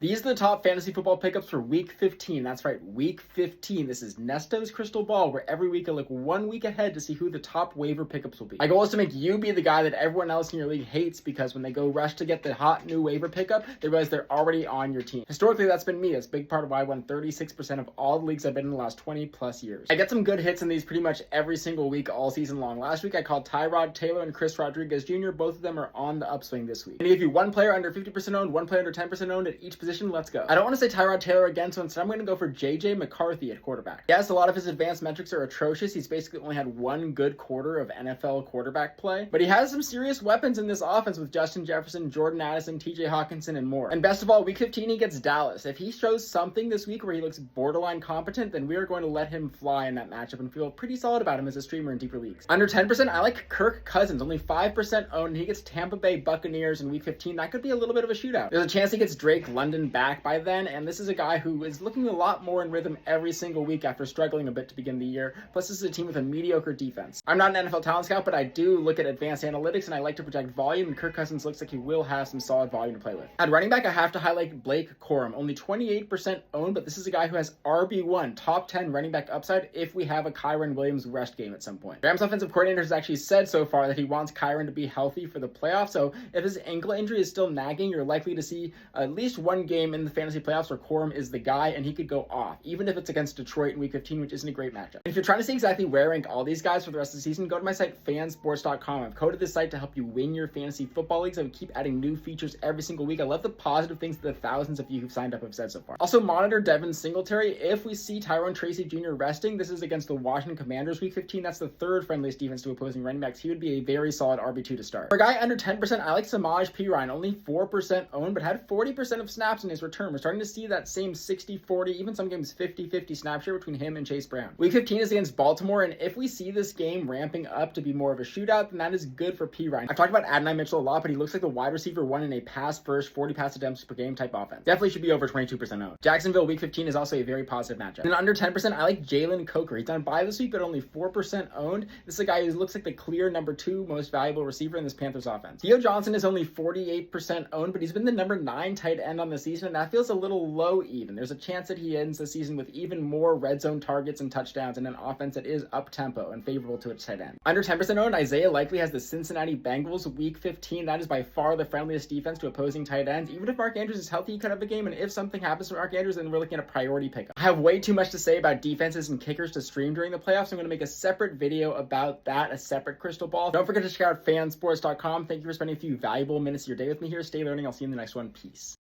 These are the top fantasy football pickups for week 15. That's right, week 15. This is Nesto's crystal ball, where every week I look 1 week ahead to see who the top waiver pickups will be. My goal is to make you be the guy that everyone else in your league hates, because when they go rush to get the hot new waiver pickup, they realize they're already on your team. Historically, that's been me. That's a big part of why I won 36% of all the leagues I've been in the last 20 plus years. I get some good hits in these pretty much every single week all season long. Last week I called Tyrod Taylor and Chris Rodriguez Jr. Both of them are on the upswing this week. And if you one player under 50% owned, one player under 10% owned at each position, let's go. I don't want to say Tyrod Taylor again, so instead I'm going to go for JJ McCarthy at quarterback. Yes, a lot of his advanced metrics are atrocious. He's basically only had one good quarter of NFL quarterback play, but he has some serious weapons in this offense with Justin Jefferson, Jordan Addison, TJ Hawkinson, and more. And best of all, week 15 he gets Dallas. If he shows something this week where he looks borderline competent, then we are going to let him fly in that matchup and feel pretty solid about him as a streamer in deeper leagues. Under 10%, I like Kirk Cousins, only 5% owned, and he gets Tampa Bay Buccaneers in week 15. That could be a little bit of a shootout. There's a chance he gets Drake London back by then, and this is a guy who is looking a lot more in rhythm every single week after struggling a bit to begin the year. Plus, this is a team with a mediocre defense. I'm not an NFL talent scout, but I do look at advanced analytics, and I like to project volume, and Kirk Cousins looks like he will have some solid volume to play with. At running back, I have to highlight Blake Corum, only 28% owned, but this is a guy who has RB1, top 10 running back upside if we have a Kyren Williams rest game at some point. Rams offensive coordinator has actually said so far that he wants Kyren to be healthy for the playoffs, so if his ankle injury is still nagging, you're likely to see at least one game in the fantasy playoffs where Corum is the guy and he could go off, even if it's against Detroit in week 15, which isn't a great matchup. And if you're trying to see exactly where I rank all these guys for the rest of the season, go to my site fansports.com. I've coded this site to help you win your fantasy football leagues. I would keep adding new features every single week. I love the positive things that the thousands of you who've signed up have said so far. Also, monitor Devin Singletary. If we see Tyrone Tracy Jr. resting, this is against the Washington Commanders week 15. That's the third friendliest defense to opposing running backs. He would be a very solid RB2 to start. For a guy under 10%, I like Samaj P. Ryan, only 4% owned, but had 40% of snaps in his return. We're starting to see that same 60-40, even some games 50-50 snap share between him and Chase Brown. Week 15 is against Baltimore, and if we see this game ramping up to be more of a shootout, then that is good for P. Ryan. I've talked about Adonai Mitchell a lot, but he looks like the wide receiver one in a pass-first, 40 pass attempts per game type offense. Definitely should be over 22% owned. Jacksonville week 15 is also a very positive matchup. And under 10%, I like Jalen Coker. He's on bye this week, but only 4% owned. This is a guy who looks like the clear number 2 most valuable receiver in this Panthers offense. Theo Johnson is only 48% owned, but he's been the number 9 tight end on the season, and that feels a little low even. There's a chance that he ends the season with even more red zone targets and touchdowns in an offense that is up-tempo and favorable to its tight end. Under 10% owned, Isaiah Likely has the Cincinnati Bengals week 15. That is by far the friendliest defense to opposing tight ends. Even if Mark Andrews is healthy, he could have a game, and if something happens to Mark Andrews, then we're looking at a priority pickup. I have way too much to say about defenses and kickers to stream during the playoffs. I'm going to make a separate video about that, a separate crystal ball. Don't forget to check out fansports.com. Thank you for spending a few valuable minutes of your day with me here. Stay learning. I'll see you in the next one. Peace.